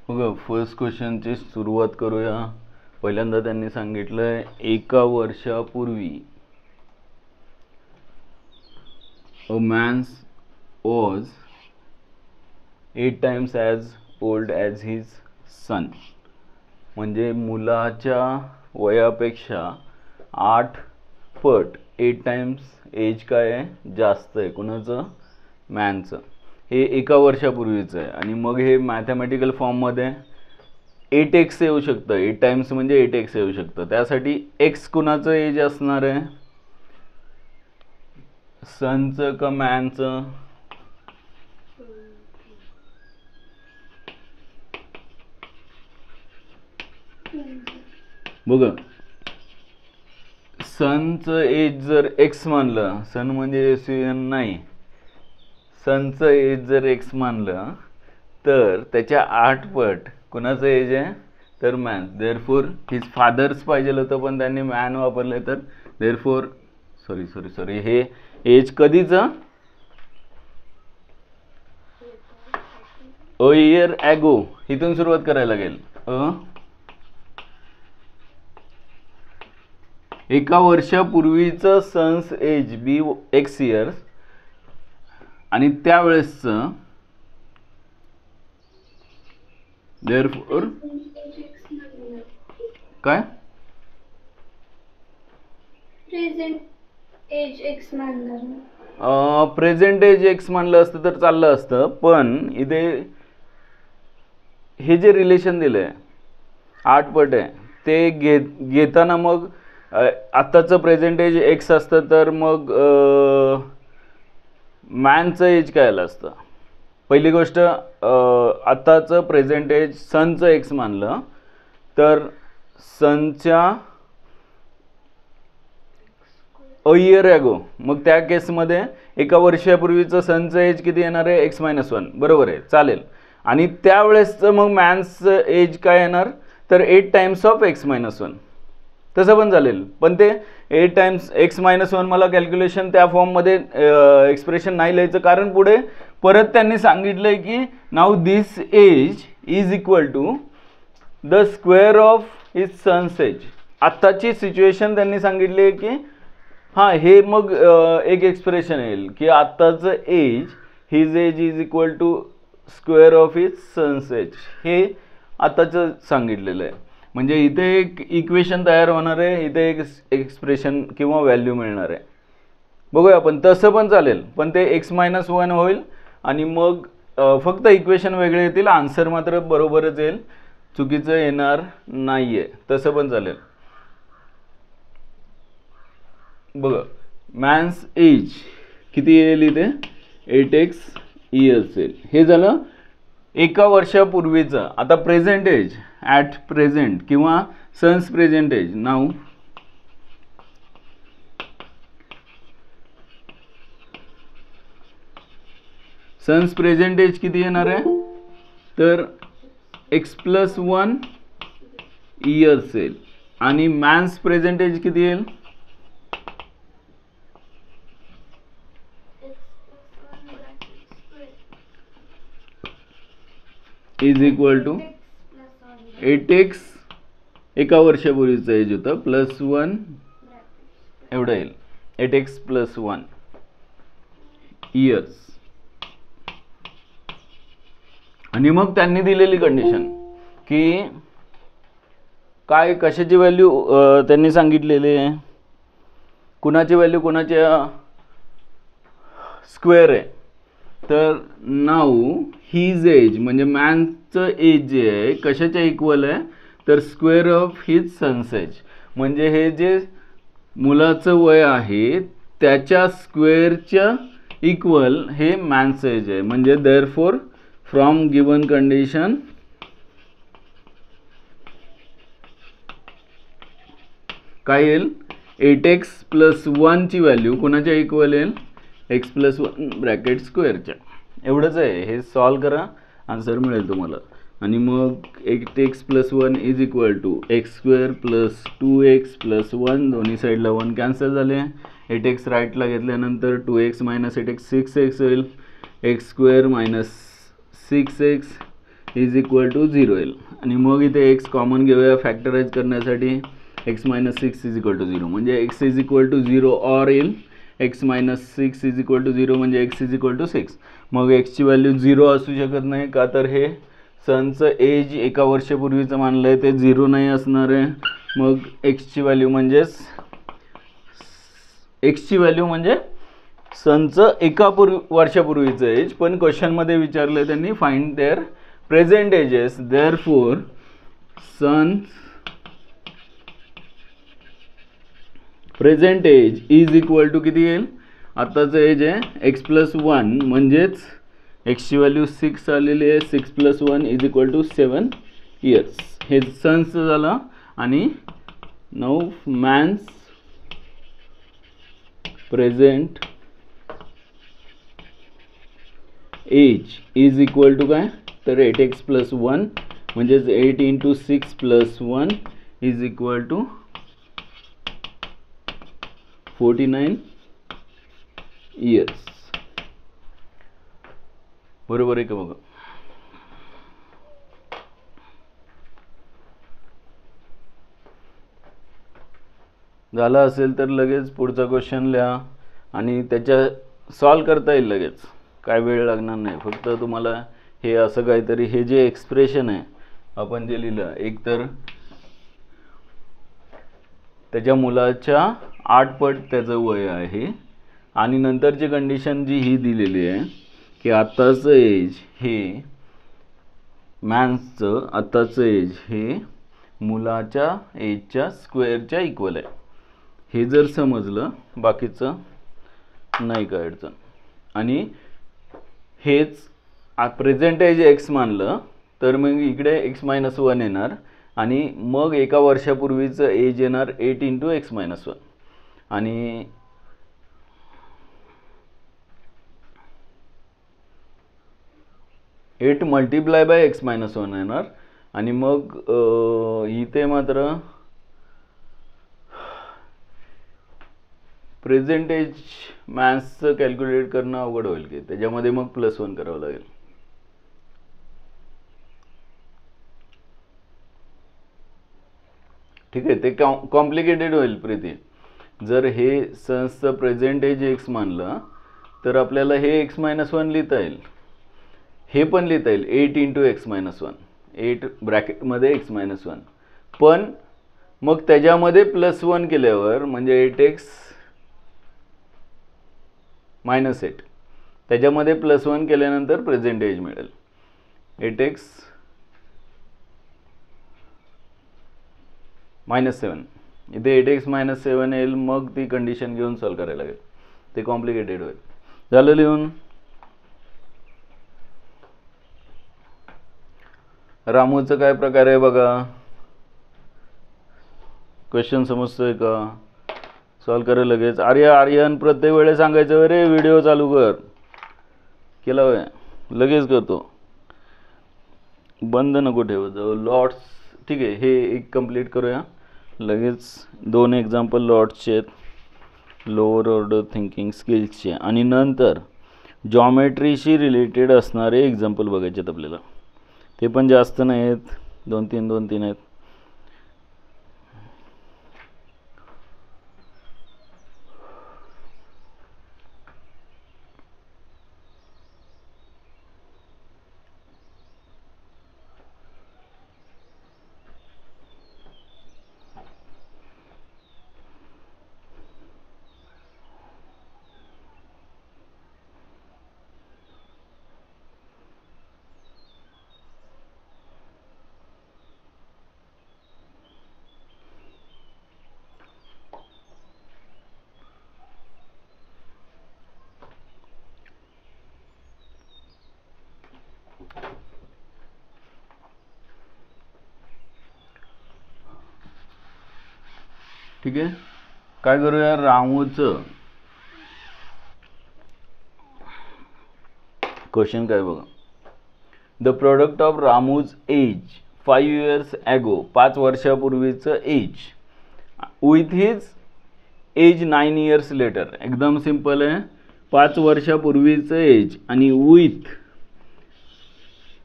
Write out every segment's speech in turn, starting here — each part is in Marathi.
बघा फर्स्ट क्वेश्चनची सुरुवात करूया. पहिल्यांदा त्यांनी सांगितलंय एका वर्षापूर्वी a man was 8 times as old as his son. म्हणजे मुलाच्या वयापेक्षा 8 पट 8 times एज काय आहे जास्त आहे. कुणाचं? मॅनचं. हे एका वर्षापूर्वीचं आहे आणि मग हे मॅथमॅटिकल फॉर्ममध्ये 8x येऊ शकतं. 8 times म्हणजे 8x येऊ शकतं. त्यासाठी x कुणाचं एज असणार आहे? सनचं का मॅनचं? बघा सनचं एज जर x मानलं, सन म्हणजे SUN नाही, सनचं एज जर x मानलं तर त्याच्या 8 पट कुणाचं एज आहे? तर मॅन. देअरफॉर हिज फादर्स पाहिजे होतं पण त्यांनी मॅन वापरले, तर देअरफॉर सॉरी हे एज कधीचं? A year ago. इथून सुरुवात करायला लागेल. एका वर्षापूर्वीचं सन्स एज बी x इयर्स आणि त्यावेळेसचं देअरफॉर काय प्रेझेंट एज x मानलं असतं तर चाललं असतं, पण इथे हे जे रिलेशन दिलंय 8 पट आहे ते घेताना मग आत्ताचं प्रेझेंट एज x असतं तर मग मॅनचं एज काय आलं असतं? पहिली गोष्ट आत्ताचं प्रेझेंट एज सनचं x मानलं तर सनच्या अ इयर ॲगो, मग त्या केसमध्ये एका वर्षापूर्वीचं सनचं एज किती येणार आहे? x-1. बरोबर आहे, चालेल. आणि त्यावेळेसचं मग मॅनचं एज काय येणार? तर 8 times ऑफ x-1. तसं पण चालेल, पण ते 8 times x-1 मला कॅल्क्युलेशन त्या फॉर्ममध्ये एक्सप्रेशन नाही लिहायचं, कारण पुढे परत त्यांनी सांगितलं आहे की now this age is equal to the square of his son's age. आत्ताची सिच्युएशन त्यांनी सांगितली आहे की हां हे मग एक एक्सप्रेशन येईल की आत्ताचं age his age is equal to square of his son's age. हे आत्ताचं सांगितलेलं आहे. म्हणजे इथे एक इक्वेशन तयार होणार आहे, इथे एक एक्सप्रेशन किंवा व्हॅल्यू मिळणार आहे. बघूया आपण, तसं पण चालेल, पण ते x-1 होईल आणि मग फक्त इक्वेशन वेगळे येतील, आन्सर मात्र बरोबरच येईल, चुकीचं येणार नाही आहे. तसं पण चालेल. बघा मॅन्स एज किती येईल इथे? 8x इयर्स येईल. हे झालं एका वर्षापूर्वीचं. आता प्रेझेंट एज ॲट प्रेझेंट किंवा son's present age. Now son's present age किती येणार आहे? तर x+1 इयर्स येईल आणि मॅन्स प्रेझेंट एज किती येईल? इज इक्वल टू 8x एका वर्षापूर्वीचं एज होतं +1 एवढं येईल. 8x+1 years. आणि मग त्यांनी दिलेली कंडिशन की काय कशाची व्हॅल्यू त्यांनी सांगितलेली आहे? कुणाची व्हॅल्यू कुणाच्या स्क्वेअर आहे. तर नाऊ हिज एज म्हणजे मॅनचं एज जे आहे कशाच्या इक्वल आहे? तर square of his son's age. म्हणजे हे जे मुलाचं वय आहे त्याच्या स्क्वेअरच्या इक्वल हे मॅनचं एज आहे. म्हणजे देअरफॉर फ्रॉम गिवन कंडिशन काय येईल? 8x+1 ची व्हॅल्यू कुणाच्या इक्वल येईल? x+1 bracket स्क्वेअरच्या. एवढंच आहे. हे सॉल्व करा, आन्सर मिळेल तुम्हाला. आणि मग 8x+1 is equal to x² + 2x+1 दोन्ही साईडला 1 कॅन्सल झाले. 8x राईटला घेतल्यानंतर 2x - 8x 6x होईल. x² - 6x is equal to 0 येईल. आणि मग इथे एक्स कॉमन घेऊया फॅक्टराइज करण्यासाठी. X minus 6 is equal to 0 म्हणजे x is equal to 0 or येईल x minus 6 is equal to 0 म्हणजे एक्स इज इक्वल टू 6. मग एक्सची व्हॅल्यू 0 असू शकत नाही का, तर हे सनचं एज एका वर्षापूर्वीचं मानलं आहे ते 0 नाही असणार आहे. मग एक्सची व्हॅल्यू म्हणजे सनचं एका वर्षापूर्वीचं एज. पण क्वेश्चनमध्ये विचारलं त्यांनी find their present ages, therefore son present age is equal to किती येईल, आत्ताचं एज आहे एक्स प्लस 1 म्हणजेच एक्सची व्हॅल्यू 6 आलेली आहे. 6 plus 1 is equal to 7 years. हे सनचं झालं. आणि now man's present age is equal to काय, तर 8x प्लस 1 म्हणजेच 8 into 6 plus 1 is equal to 49 years. बरोबर आहे का बघा. झालं असेल तर लगेच पुढचा क्वेश्चन लिहा आणि त्याच्या सॉल्व करता येईल लगेच, काय वेळ लागणार नाही. फक्त तुम्हाला हे असं काहीतरी, हे जे एक्सप्रेशन आहे आपण जे लिहिलं, एक तर त्याच्या मुलाच्या 8 पट त्याचं वय आहे आणि नंतरची कंडिशन जी ही दिलेली आहे की आत्ताचं एज हे मॅन्सचं आत्ताचं एज हे मुलाच्या एजच्या स्क्वेअरच्या इक्वल आहे. हे जर समजलं बाकीचं नाही काय अडचण. आणि हेच प्रेझेंट एज एक्स मानलं तर मग इकडे एक्स मायनस 1 येणार आणि मग एका वर्षापूर्वीचं एज येणार 8 इंटू एक्स मायनस 1 आणि 8 मल्टिप्लाय बाय एक्स मायनस 1 येणार. आणि मग इथे मात्र प्रेझेंट एज मॅथ्सचं कॅल्क्युलेट करणं अवघड होईल की त्याच्यामध्ये मग +1 करावं लागेल. ठीक आहे, ते कॉम्प्लिकेटेड होईल प्रीती. जर हे सन्सचं प्रेझेंट एज एक्स मानलं तर आपल्याला हे एक्स मायनस 1 लिहिता येईल, हे पण लिहिता येईल 8 इंटू एक्स मायनस 1, 8 ब्रॅकेटमध्ये एक्स मायनस 1. पण मग त्याच्यामध्ये +1 केल्यावर म्हणजे 8x मायनस 8 त्याच्यामध्ये +1 केल्यानंतर प्रेझेंट एज मिळेल 8x मायनस 7. इथे 8x मायनस 7 येईल. मग ती कंडिशन घेऊन सॉल्व करायला लागेल, ते कॉम्प्लिकेटेड होईल. झालं लिहून. रामूचं काय प्रकार आहे बघा, क्वेश्चन समजतोय का, सॉल्व करेल लगेच. आर्यन प्रत्येक वेळेस सांगायचं रे व्हिडिओ चालू कर, केला होय लगेच करतो, बंद नको ठेवत जाऊ. लॉट्स ठीक आहे, हे एक कंप्लीट करूया लगेच. 2 एक्झाम्पल लॉट्सचे आहेत, लोअर ऑर्डर थिंकिंग स्किल्सचे. आणि नंतर जॉमेट्रीशी रिलेटेड असणारे एक्झाम्पल बघायचे आहेत आपल्याला. ते पण जास्त नाही आहेत, 2-3 आहेत. ठीक आहे, काय करूया. रामूचं क्वेश्चन काय बघा. The product of Ramu's age 5 years ago, 5 वर्षापूर्वीचं age, with his age 9 years later. एकदम सिंपल आहे. 5 वर्षापूर्वीचं एज आणि विथ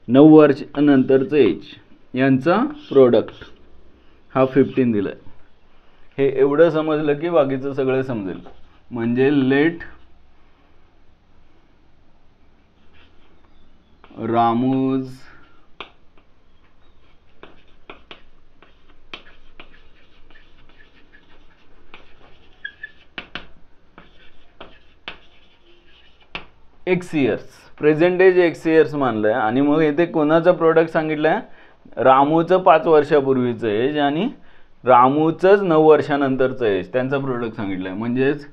9 वर्षानंतरचं एज यांचा प्रोडक्ट हा 15 दिलाय. हे एवढं समजलं की बाकीचं सगळं समजेल. म्हणजे let Ramu's x years, present age x years मानलंय. आणि मग इथे कोणाचं प्रोडक्ट सांगितलंय? रामूचं 5 वर्षापूर्वीचं एज आणि रामूचंच 9 वर्षानंतरचं एज, त्यांचा प्रोडक्ट सांगितलंय. म्हणजेच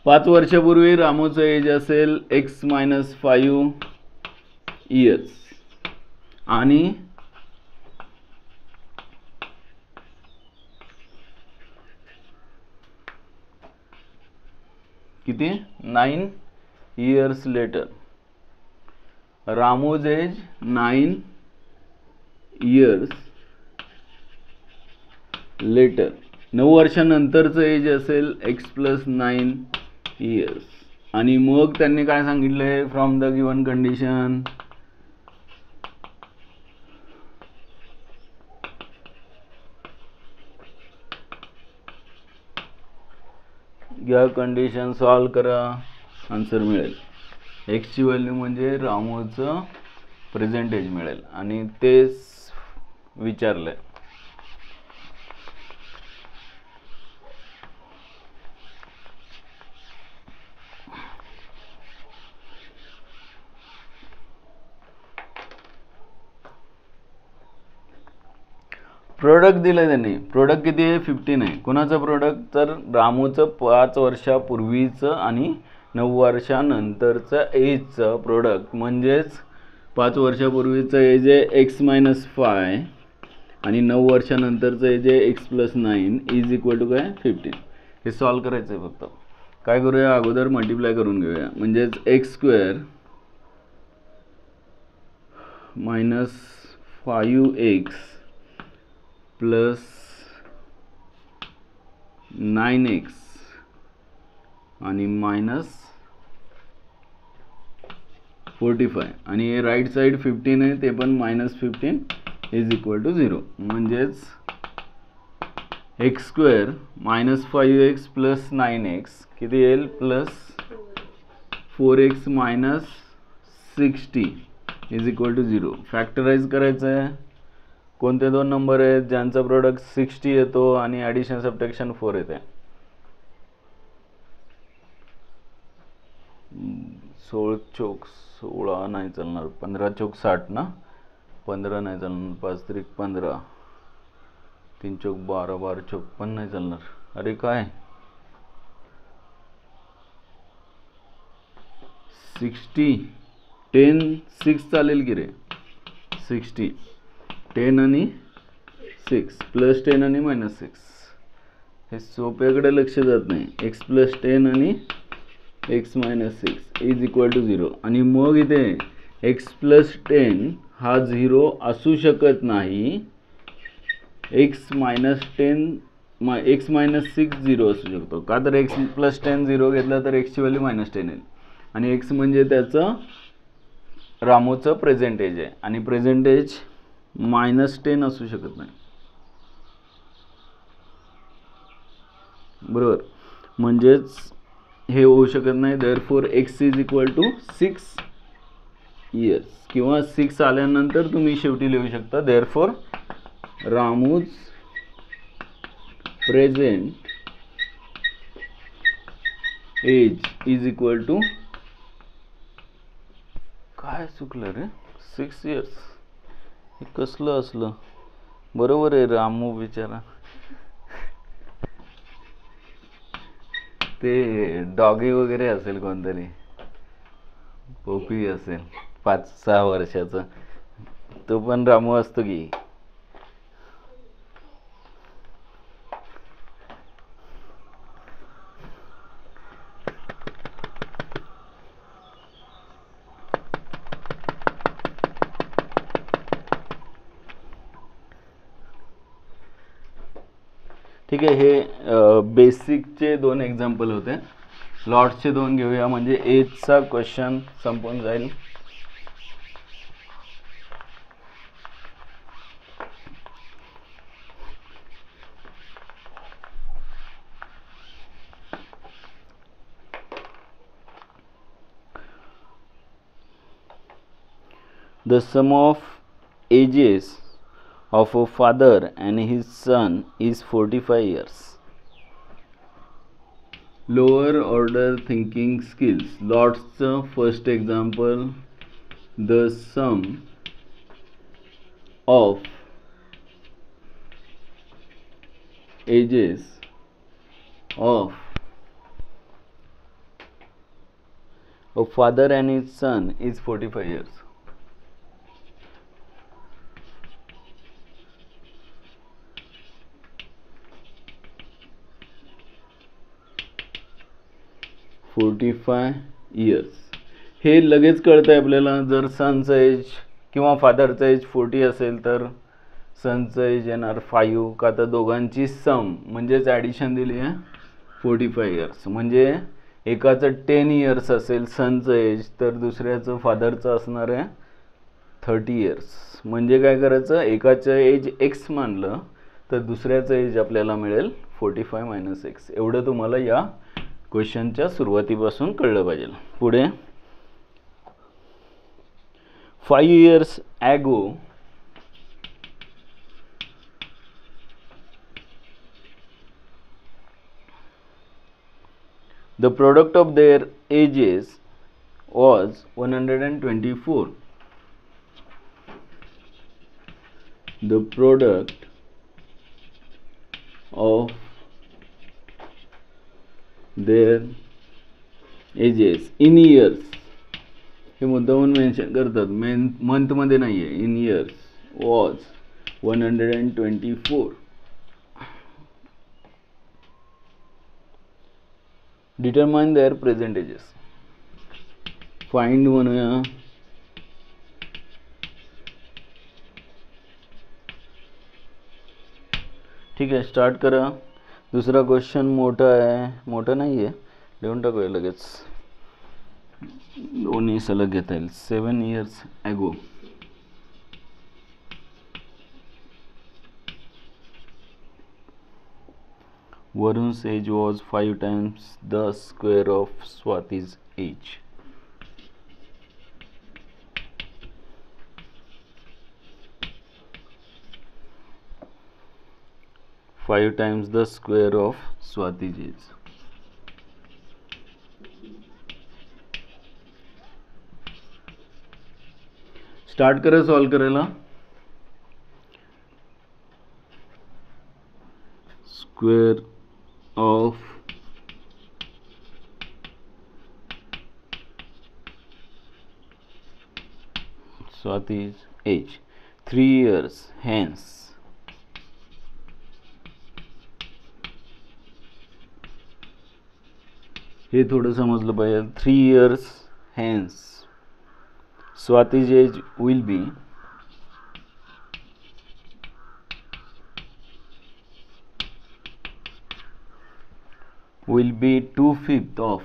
5 वर्षापूर्वी रामूचं एज असेल x-5 इयर्स आणि किती 9 years later. Ramu's age 9 years later. 9 वर्षानंतरचं एज असेल x+9 इयर्स. आणि मग त्यांनी काय सांगितलंय? फ्रॉम द गिवन कंडिशन या कंडिशन सॉल्व करा, आन्सर मिळेल. एक्सची व्हॅल्यू म्हणजे रामूचं प्रेझेंट एज मिळेल आणि तेच विचारलंय. प्रोडक्ट दिलं त्यांनी. प्रोडक्ट किती आहे? 15 आहे. कोणाचं प्रोडक्ट? तर रामूचं 5 वर्षापूर्वीचं आणि 9 वर्षानंतरचं एजचं प्रोडक्ट. म्हणजेच 5 वर्षापूर्वीचं एज आहे x-5 आणि 9 वर्षानंतरचं एज आहे x+9 इज इक्वल टू काय? 15. हे सॉल्व करायचं आहे फक्त. काय करूया? अगोदर मल्टिप्लाय करून घेऊया. म्हणजेच x² - 5x प्लस 9x आणि मायनस 45 आणि हे राईट साईड 15 आहे ते पण -15 इज इक्वल टू 0. म्हणजेच x² - 5x प्लस 9x किती येईल? Plus 4x minus 60 is equal to 0. Factorise करायचं आहे. कोणते दोन नंबर आहेत ज्यांचा प्रोडक्ट 60 येतो आणि ॲडिशन सबट्रॅक्शन 4 येते? 16 चौक 16 नाही चालणार, 15 चौक 60 ना, 15 नाही चालणार, 5 त्रिक 15, 3 चौक 12, 12 चौक पण नाही चालणार. अरे काय 60 10 6 चालेल की रे? 60 10 आणि 6 प्लस 10 आणि -6. हे सोप्याकडे लक्ष जात नाही. x+10 आणि x-6 इज इक्वल टू 0. आणि मग इथे x+10 हा 0 असू शकत नाही. x-10 x-6 0 असू शकतो का? तर x+10 0 घेतला तर x ची व्हॅल्यू -10 येईल आणि x म्हणजे त्याचं रामूचं प्रेझेंट एज आहे आणि प्रेझेंट एज -10 असू शकत नाही. बरोबर. म्हणजेच हे होऊ शकत नाही. Therefore x is equal to 6 years किंवा 6 आल्यानंतर तुम्ही शेवटी लिहू शकता therefore Ramu's present age is equal to काय चुकलं रे? 6 इयर्स. हे कसलं असलं? बरोबर आहे. रामू बिचारा ते डॉगी वगैरे असेल, कोणतरी पोपी असेल 5-6 वर्षाचा, तो पण रामू असतो की. ठीक आहे, हे बेसिकचे 2 एक्झाम्पल होते. लॉट्सचे 2 घेऊया म्हणजे एजचा क्वेश्चन संपून जाईल. The sum of ages of a father and his son is 45 years. Lower order thinking skills. Lots of first example. The sum of ages of a father and his son is 45 years. हे लगेच कळतं आहे आपल्याला. जर सनचं एज किंवा फादरचं एज 40 असेल तर सनचं एज येणार 5, का तर दोघांची सम म्हणजेच ॲडिशन दिली आहे 45 इयर्स. म्हणजे एकाचं 10 इयर्स असेल सनचं एज तर दुसऱ्याचं फादरचं असणार आहे 30 इयर्स. म्हणजे काय करायचं, एकाचं एज एक्स मानलं तर दुसऱ्याचं एज आपल्याला मिळेल 45 - x. एवढं तुम्हाला या क्वेश्चनच्या सुरुवातीपासून कळलं पाहिजे. पुढे 5 years ago the product of their ages was 124. The product of their ages in years, हे मुद्दामून मेन्शन करतात, मंथमध्ये नाही आहे, in years, was 124. Determine their present ages. Find म्हणूया. ठीक आहे, स्टार्ट करा. दुसरा क्वेश्चन मोठा आहे, मोठा नाही आहे, लिहून टाकूया लगेच, दोन्ही सलग घेता येईल. 7 years ago Varun's age was 5 times the square of Swati's age. Five times the square of Swati's age. Start करा सॉल्व करायला. Square of Swati's age 3 years hence. हे थोडं समजलं पाहिजे. 3 years hence Swati's age will be will be 2/5 of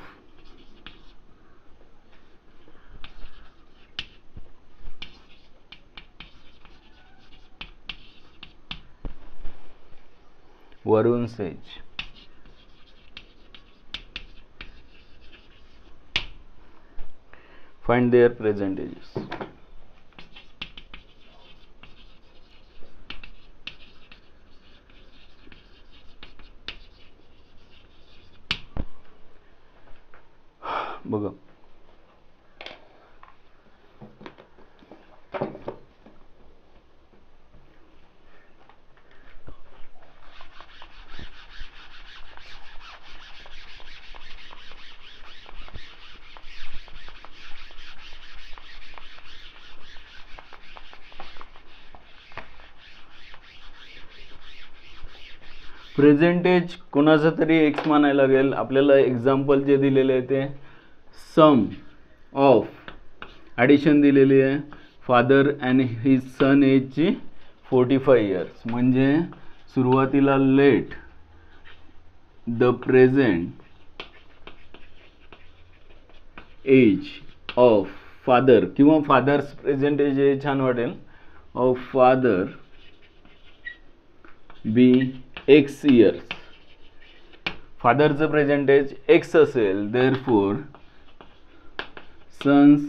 Varun's age. Find their present ages. बघा, प्रेझेंट एज कोणाचं तरी एक्स मानायला लागेल. आपल्याला एक्झाम्पल जे दिलेले आहे ते सम ऑफ ॲडिशन दिलेली आहे फादर अँड हिज सन एजची 45 इयर्स. म्हणजे सुरुवातीला let the present age of father, किंवा फादर्स प्रेझेंट एज हे छान वाटेल, of father be x years. फादरचं प्रेझेंट एज एक्स असेल, therefore son's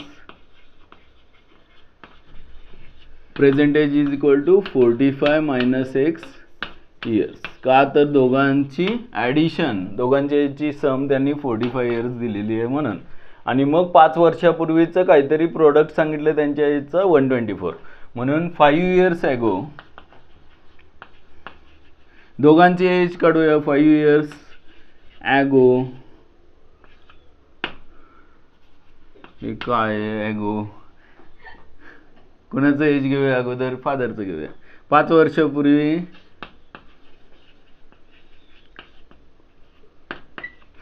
present age is equal to 45 minus x years. का तर दोघांची ॲडिशन, दोघांची एजची सम त्यांनी 45 इयर्स दिलेली आहे म्हणून. आणि मग 5 वर्षापूर्वीचं काहीतरी प्रोडक्ट सांगितलं त्यांच्या एजचं 124, म्हणून 5 इयर्स ॲगो दोघांची एज काढूया. 5 इयर्स ॲगो हे काय ॲगो, कुणाचं एज घेऊया अगोदर, फादरचं घेऊया. 5 वर्षापूर्वी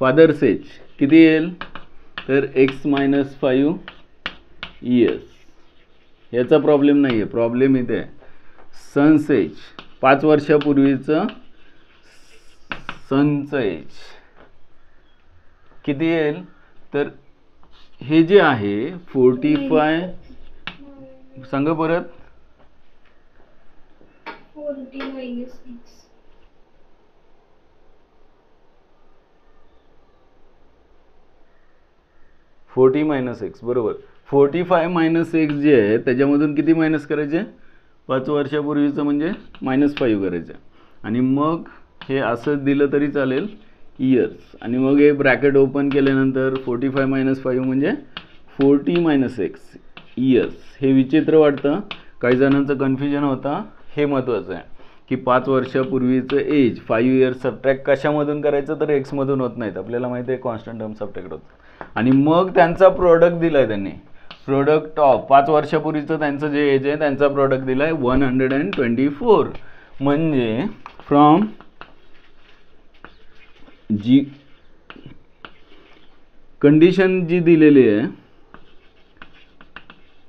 फादर्स एज किती येईल तर एक्स मायनस 5 इयर्स. याचा प्रॉब्लेम नाही आहे, प्रॉब्लेम इथे आहे सन्स एज. 5 वर्षापूर्वीचं सन्स एज किती येईल तर हे जे आहे 45, सांगा परत, 40 minus 6. 40 मायनस एक्स, बरोबर. 45 मायनस एक्स जे आहे त्याच्यामधून किती मायनस करायचे, 5 वर्षापूर्वीचं म्हणजे -5 करायचं. आणि मग हे असं दिलं तरी चालेल इयर्स. आणि मग हे ब्रॅकेट ओपन केल्यानंतर 45 मायनस 5 म्हणजे 40 मायनस एक्स इयर्स. हे विचित्र वाटतं, काही जणांचं कन्फ्युजन होता. हे महत्त्वाचं आहे की 5 वर्षापूर्वीचं एज 5 इयर्स सबट्रॅक्ट कशामधून करायचं तर एक्समधून होत नाहीत, आपल्याला माहिती आहे कॉन्स्टंट टर्म सबट्रॅक्ट होतं. आणि मग त्यांचा प्रोडक्ट दिला आहे त्यांनी, प्रोडक्ट ऑफ 5 वर्षापूर्वीचं त्यांचं जे एज आहे त्यांचा प्रोडक्ट दिला आहे 124. म्हणजे फ्रॉम जी कंडिशन जी दिलेली आहे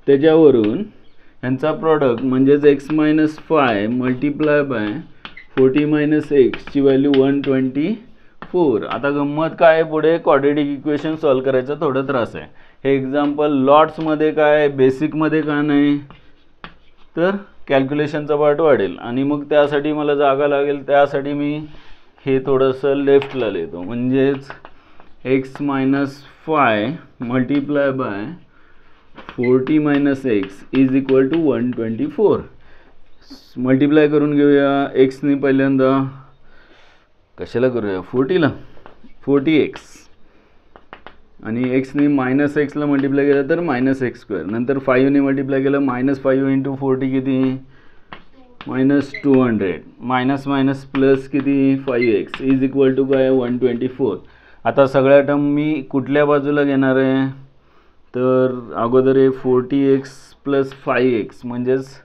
त्याच्यावरून यांचा प्रोडक्ट म्हणजेच x minus 5 multiply by 40 minus एक्सची व्हॅल्यू 124. आता गंमत काय, पुढे क्वाड्रेटिक इक्वेशन सॉल्व करायचं थोडं त्रास आहे. हे एक्झाम्पल लॉट्समध्ये काय, बेसिकमध्ये का नाही, तर कॅल्क्युलेशनचा पार्ट वाढेल आणि मग त्यासाठी मला जागा लागेल. त्यासाठी मी हे थोडंसं लेफ्टला लिहितो, म्हणजेच x minus 5 multiply by 40 minus x is equal to 124. Multiply करून घेऊया. एक्सनी पहिल्यांदा कशाला करूया 40ला 40x आणि एक्सने मायनस एक्सला मल्टिप्लाय केलं तर -x². नंतर 5ने मल्टिप्लाय केलं -5 इंटू 40 किती -200. मायनस मायनस प्लस किती 5x इज इक्वल टू काय 124. आता सगळ्या टर्म मी कुठल्या बाजूला घेणार आहे तर अगोदर हे 40x प्लस 5x म्हणजेच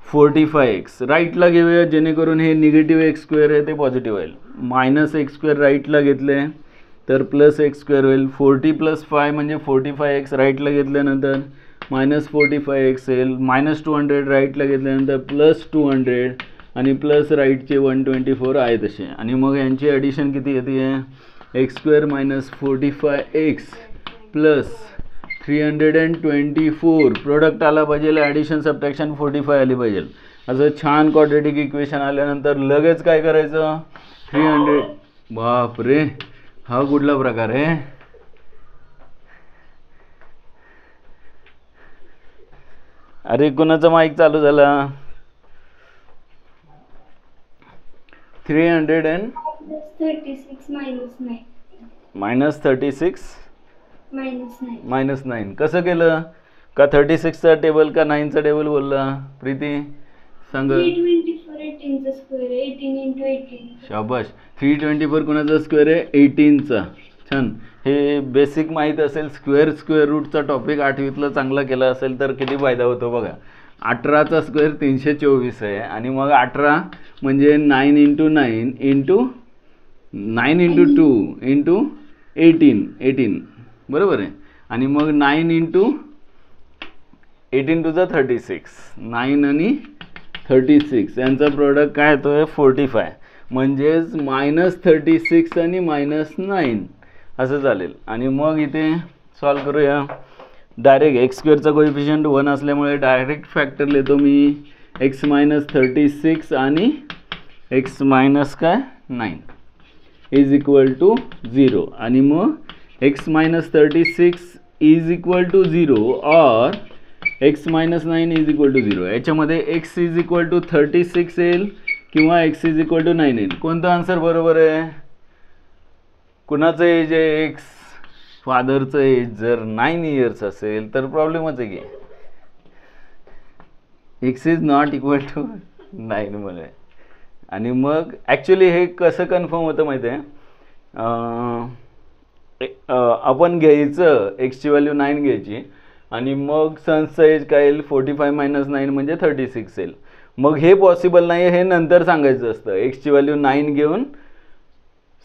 45x राईटला घेऊया, जेणेकरून हे निगेटिव्ह x² आहे ते पॉझिटिव्ह होईल. -x² राईटला घेतले तर प्लस x² होईल. 40 प्लस 5 म्हणजे 45x राईटला घेतल्यानंतर -45x येईल. -200 राईटला घेतल्यानंतर +200 आणि प्लस राईटचे 124 आहे तसे. आणि मग यांची ॲडिशन किती येते x² minus 45x plus 324. Product आला पाहिजे, ॲडिशन सबट्रॅक्शन 45 आली पाहिजे. असं छान क्वाड्रेटिक इक्वेशन आल्यानंतर लगेच काय करायचं 300. बापरे, हा कुठला प्रकार आहे. अरे कोणाचा माईक चालू झाला. 36 minus 9. -36 -9. कसं केलं, का 36चा टेबल का 9चा टेबल बोलला प्रीती सांग. 324 18चा स्क्वेअर आहे, 18 into 18. शाबाश. 324 कोणाचा स्क्वेअर आहे 18चा. छान. हे बेसिक माहीत असेल, स्क्वेअर रूटचा टॉपिक 8वीतला चांगला केला असेल तर किती फायदा होतो बघा. 18चा स्क्वेअर 324 आहे आणि मग 18 म्हणजे 9 into 9 into 9 into 2 into 18 बरोबर आहे. आणि मग 9 into 18 to the 36 9 आणि 36 यांचा प्रोडक्ट काय येतो आहे 45. म्हणजेच -36 आणि -9 असं चालेल. आणि मग इथे सॉल्व करूया. डायरेक्ट एक्स स्क्वेअरचा कोएफिशियंट 1 असल्यामुळे डायरेक्ट फॅक्टर लिहितो मी x - 36 आणि x - 9 इज इक्वल टू 0. आणि मग x - 36 इज इक्वल टू 0 और x - 9 इज इक्वल टू 0. याच्यामध्ये x इज इक्वल टू 36 येईल किंवा x इज इक्वल टू 9 येईल. कोणता आन्सर बरोबर आहे? कुणाचं एज आहे x? फादरचं एज जर 9 इयर्स असेल तर प्रॉब्लेमच आहे की x is not equal to 9 मध्ये. आणि मग ॲक्च्युली हे कसं कन्फर्म होतं माहिती आहे? आपण घ्यायचं एक्सची व्हॅल्यू 9 घ्यायची आणि मग सन्सचं एज काय येईल? 45 - 9 म्हणजे 36 येईल. मग हे पॉसिबल नाही आहे, हे नंतर सांगायचं असतं. एक्सची व्हॅल्यू 9 घेऊन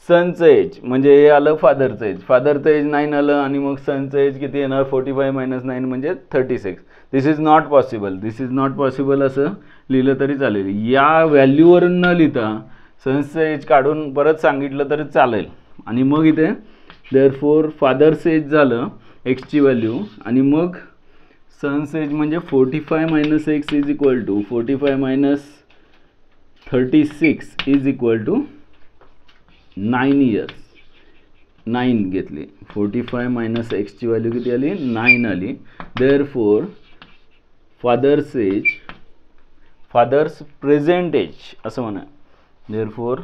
सनचं एज म्हणजे हे आलं फादरचं एज, फादरचं एज 9 आलं आणि मग सनचं एज किती येणार? 45 - 9 म्हणजे 36. This is not possible. This is not possible असं लिहिलं तरी चालेल. या व्हॅल्यूवरून न लिहिता सन्सचं एज काढून परत सांगितलं तरी चालेल. आणि मग इथे देअरफॉर फादरचं एज झालं एक्सची व्हॅल्यू आणि मग सन्स एज म्हणजे 45 - x is equal to 45 - 36 is equal to 9 years. 9 घेतली. 45 - x ची व्हॅल्यू किती आली? 9 आली. Therefore father's age, father's present age असं म्हणा. Therefore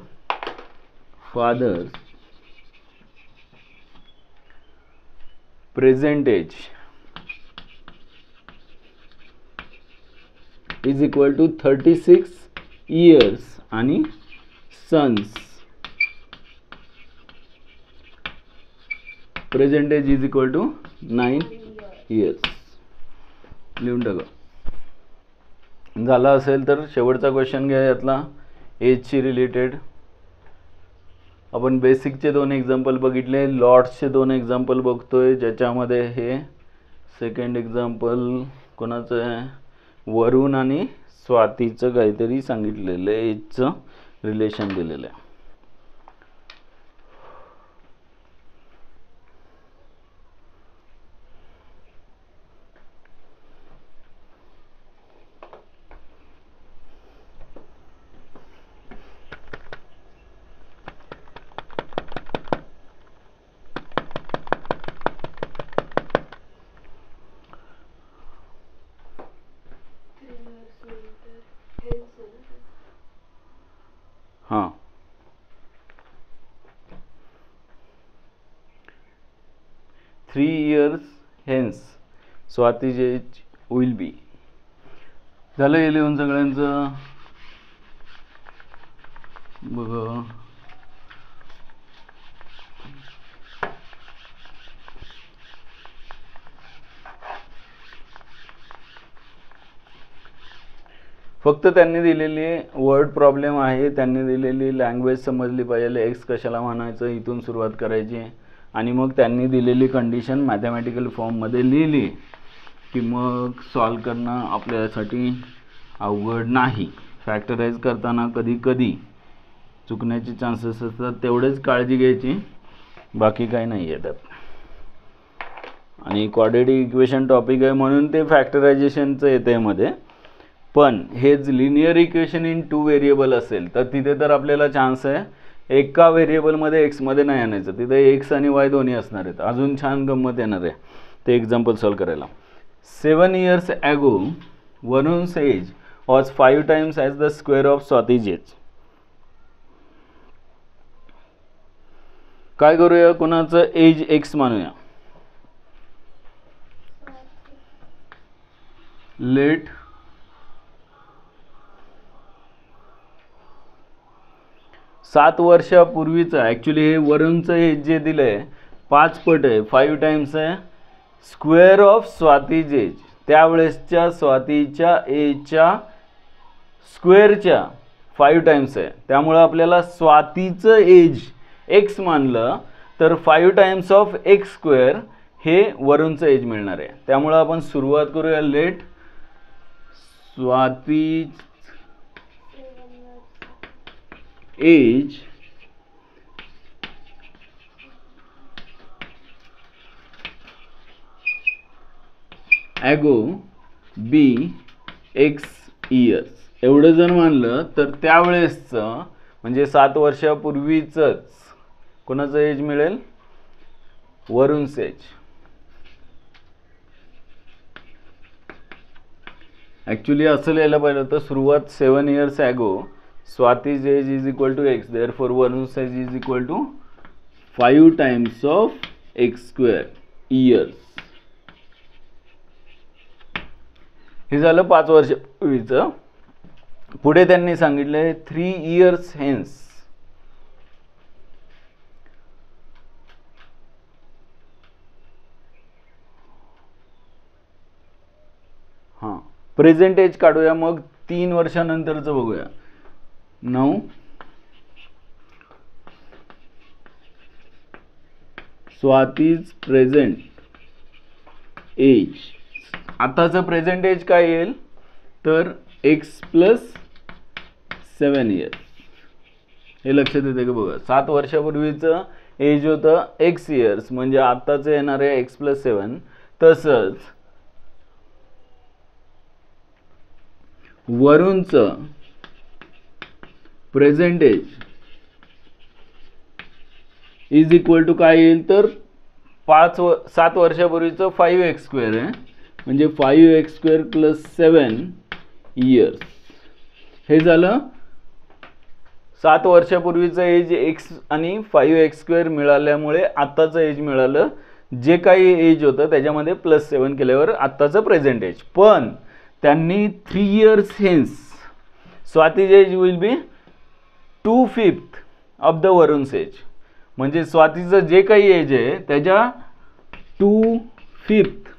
father's present age is equal to 36 years आणि son's present age is equal to 9 years. लिहून टाका. झाला असेल तर शेवटचा क्वेश्चन घ्या यातला एजशी रिलेटेड. आपण बेसिकचे 2 एक्झाम्पल बघितले, लॉट्सचे 2 एक्झाम्पल बघतोय, ज्याच्यामध्ये हे सेकंड एक्झाम्पल कोणाचं आहे? वरुण आणि स्वातीचं काहीतरी सांगितलेलं आहे, एजचं रिलेशन दिलेलं आहे. हां, 3 years hence स्वाती's age will be. झालं हे लिहून सगळ्यांचं? बघा फक्त त्यांनी दिलेली वर्ड प्रॉब्लेम आहे, त्यांनी दिलेली लँग्वेज समजली पाहिजे, एक्स कशाला म्हणायचं इथून सुरुवात करायची आणि मग त्यांनी दिलेली कंडिशन मॅथमॅटिकल फॉर्ममध्ये लिहिली की मग सॉल्व करणं आपल्यासाठी अवघड नाही. फॅक्टराइज करताना कधी कधी चुकण्याचे चान्सेस असतात, तेवढेच काळजी घ्यायची, बाकी काही नाही आहे त्यात. आणि क्वाड्रेटिक इक्वेशन टॉपिक आहे म्हणून ते फॅक्टरायझेशनचं येते मध्ये. पण हेच लिनियर इक्वेशन इन 2 व्हेरिएबल असेल तर तिथे तर आपल्याला चान्स आहे एका व्हेरिएबलमध्ये एक्समध्ये नाही आणायचं, तिथे एक्स आणि वाय दोन्ही असणार आहेत. अजून छान गंमत येणार आहे ते एक्झाम्पल सॉल्व करायला. 7 years ago Varun's age was 5 times as the square of Swati's age. काय करूया? कोणाचं एज एक्स मानूया. लेट सात वर्षापूर्वीचं ॲक्च्युली हे वरुणचं एज जे दिलं आहे 5 पट आहे, 5 टाइम्स आहे square of Swati's age. त्यावेळेसच्या स्वातीच्या एजच्या स्क्वेअरच्या 5 times आहे. त्यामुळं आपल्याला स्वातीचं एज एक्स मानलं तर 5 टाइम्स ऑफ एक्स स्क्वेअर हे वरुणचं एज मिळणार आहे. त्यामुळं आपण सुरुवात करूया. लेट स्वाती एज ॲगो बी एक्स इयर्स एवढं जर मानलं तर त्यावेळेसचं म्हणजे 7 वर्षापूर्वीचंच कोणाचं एज मिळेल? वरुण's एज. ॲक्च्युली असं लिहायला पाहिजे होतं सुरुवात 7 years ago Swati's age is equal to x, therefore Varun's age is equal to 5 times of x square years. हे झालं 5 वर्षापूर्वीचं. पुढे त्यांनी सांगितले 3 years हेन्स. हां, प्रेझेंट एज काढूया, मग 3 वर्षानंतरचं बघूया. Now Swati's present age. आताचं प्रेझेंट एज काय येईल तर एक्स प्लस 7 years. हे लक्षात येते का बघा, 7 वर्षापूर्वीचं एज होतं एक्स इयर्स म्हणजे आत्ताचं येणार आहे एक्स प्लस 7. तसंच वरुणचं present age is equal to काय येईल तर 7 वर्षापूर्वीचं 5x स्क्वेअर आहे म्हणजे 5x स्क्वेअर प्लस 7 years. हे झालं 7 वर्षापूर्वीचं एज एक्स आणि 5x स्क्वेअर मिळाल्यामुळे आत्ताचं एज मिळालं. जे काही एज होतं त्याच्यामध्ये प्लस 7 केल्यावर आत्ताचं प्रेझेंट एज. पण त्यांनी 3 years hence Swati's age will be 2/5 of the Varun's age. म्हणजे स्वातीचं जे काही एज आहे त्याच्या 2/5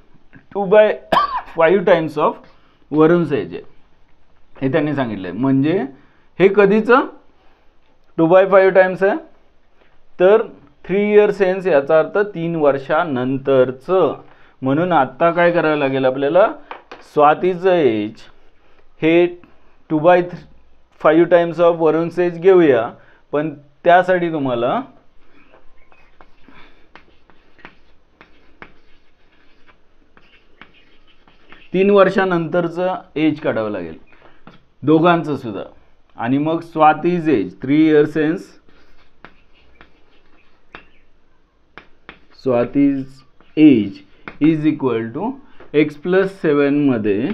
2/5 टाइम्स ऑफ वरुण's एज आहे हे त्यांनी सांगितलंय. म्हणजे हे कधीचं 2/5 टाइम्स आहे तर 3 years हेन्स याचा अर्थ 3 वर्षानंतरचं. म्हणून आत्ता काय करायला लागेल आपल्याला, स्वातीचं एज हे 2/5 टाइम्स ऑफ वरुण's एज घेऊया. पण त्यासाठी तुम्हाला तीन वर्षानंतरचं एज काढावं लागेल दोघांचं सुद्धा. आणि मग Swati's age 3 years hence Swati's age is equal to x plus 7 मध्ये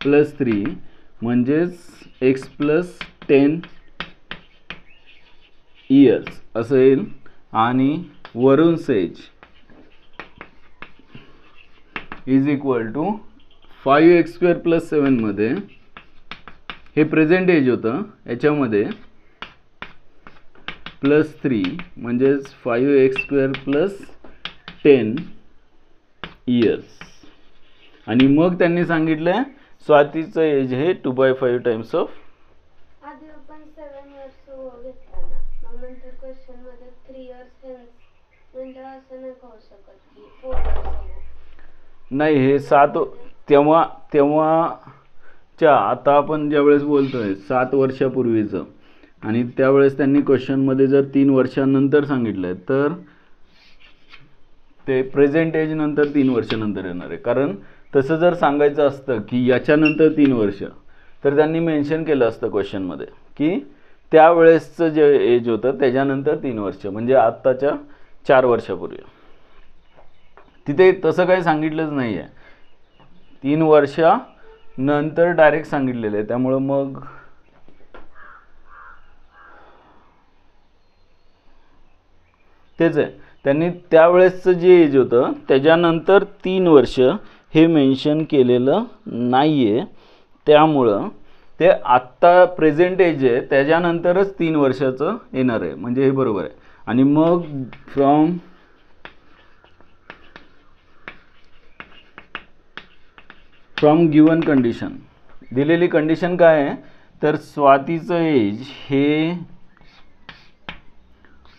प्लस 3 म्हणजेच एक्स प्लस 10 years असं येईल. आणि Varun's age is equal to 5x square plus 7 मध्ये हे प्रेझेंट एज होतं याच्यामध्ये प्लस 3 म्हणजेच 5x स्क्वेअर प्लस 10 years. आणि मग त्यांनी सांगितलं स्वातीचं एज हे 2/5 टाइम्स ऑफ. आधी आपण 7 years घेतला ना, मग नंतर क्वेश्चन मध्ये 3 years हेन्स म्हणजे असं नाही करू शकत की 4 years नाही, हे 7 तेव्हाच्या आता आपण ज्यावेळेस बोलतोय 7 वर्षापूर्वीचं आणि त्यावेळेस त्यांनी क्वेश्चनमध्ये जर 3 वर्षानंतर सांगितलंय तर ते प्रेझेंट एज नंतर 3 वर्षानंतर येणार आहे. कारण तसं जर सांगायचं असतं की याच्यानंतर 3 वर्ष तर त्यांनी मेन्शन केलं असतं क्वेश्चनमध्ये की त्यावेळेसचं जे एज होतं त्याच्यानंतर 3 वर्ष म्हणजे आत्ताच्या 4 वर्षापूर्वी. तिथे तसं काही सांगितलंच नाही आहे, 3 वर्षानंतर डायरेक्ट सांगितलेलं आहे. त्यामुळं मग तेच आहे, त्यांनी त्यावेळेसचं जे एज होतं त्याच्यानंतर 3 वर्ष हे मेन्शन केलेलं नाही आहे. त्यामुळं ते आत्ता प्रेझेंट एज आहे त्याच्यानंतरच 3 वर्षाचं येणार आहे म्हणजे हे बरोबर आहे. आणि मग फ्रॉम गिवन कंडिशन, दिलेली कंडिशन काय आहे तर स्वातीचं एज हे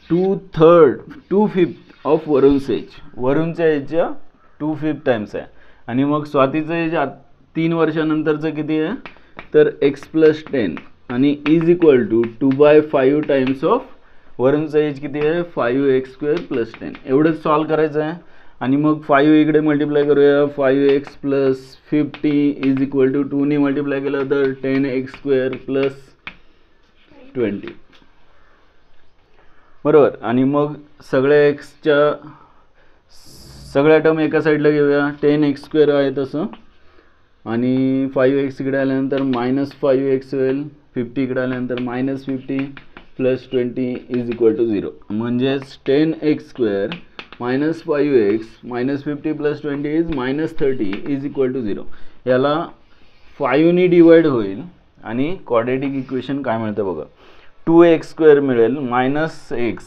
2/5 ऑफ वरुण's एज, वरुणच्या एजच्या 2/5 टाइम्स आहे. आणि मग स्वातीचं एज 3 वर्षानंतरचं किती आहे तर एक्स प्लस 10 आणि is equal to 2/5 times of वरूनचा एज किती आहे 5x² + 10 एवढंच सॉल्व करायचं आहे. आणि मग 5 इकडे मल्टिप्लाय करूया 5x + 50 इज इक्वल टू 2 ने मल्टिप्लाय केलं तर 10x² + 20 बरोबर. आणि मग सगळ्या एक्सच्या सगळ्या टर्म एका साईडला घेऊया 10x² आहे तसं आणि 5x इकडे आल्यानंतर -5x होईल 50 इकडे आल्यानंतर -50 + 20 इज इक्वल टू 0 म्हणजेच 10x² - 5x -50 + 20 is -30 is equal to 0. याला 5 ने डिवाइड होईल आणि क्वाड्रॅटिक इक्वेशन काय मिळतं बघा 2x² मिळेल -x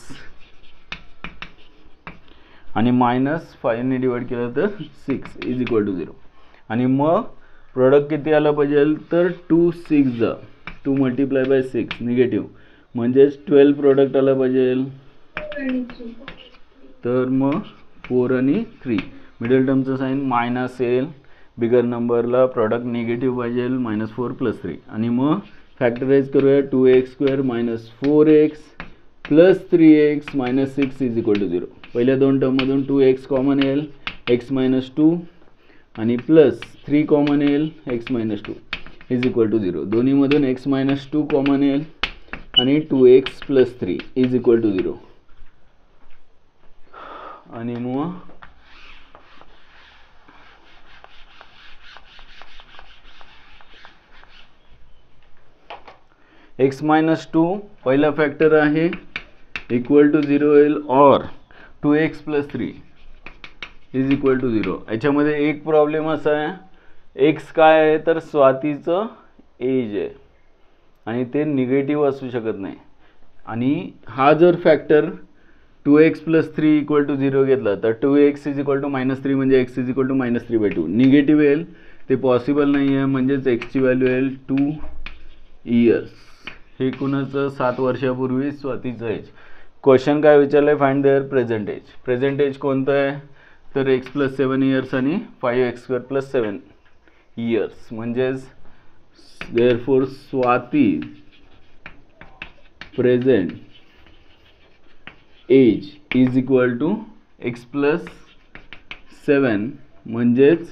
आणि -5 ने डिवाइड केलं तर 6 इज इक्वल टू 0. आणि मग प्रोडक्ट किती आला पाहिजे तर 2 6 जा 2 × 6 निगेटिव्ह म्हणजेच 12 प्रोडक्ट आला पाहिजे. 23. तर मग 4 आणि 3 मिडल टर्मचं साईन मायनस येईल बिगर नंबरला प्रोडक्ट निगेटिव्ह पाहिजे -4 + 3 आणि मग फॅक्टराइज करूया 2x² - 4x + 3x - 6 is equal to 0. पहिल्या दोन टर्ममधून 2x कॉमन येईल x - 2 आणि प्लस 3 कॉमन येईल x - 2 इज इक्वल टू 0. दोन्हीमधून x - 2 कॉमन येईल आणि 2x + 3 इज इक्वल टू 0. आणि मग x - 2 पहिला फॅक्टर आहे इक्वल टू 0 होईल और 2x + 3 इज इक्वल टू 0. याच्यामध्ये एक प्रॉब्लेम असा आहे x काय आहे तर स्वातीचं एज आहे आणि ते निगेटिव्ह असू शकत नाही. आणि हा जर फॅक्टर 2x + 3 इक्वल टू 0 घेतला तर 2x इज इक्वल टू -3 म्हणजे x is equal to -3/2 negative येईल ते पॉसिबल नाही आहे म्हणजेच x ची व्हॅल्यू येईल 2 इयर्स. हे कुणाचं 7 वर्षापूर्वी स्वातीचं एज. क्वेश्चन काय विचारलंय find their present age. Present age कोणतं आहे तर x + 7 इयर्स आणि 5x² + 7 इयर्स म्हणजेच therefore Swati present age is equal to x + 7 म्हणजेच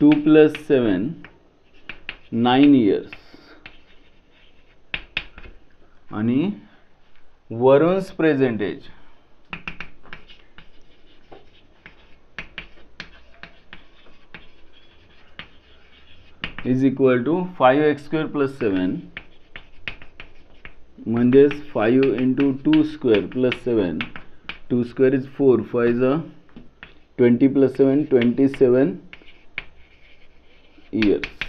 2 + 7 9 इयर्स आणि Varun's present age is equal to 5x² + 7 म्हणजेच 5 × 2² + 7 2² इज 4 5 जा 20 + 7 27 इयर्स.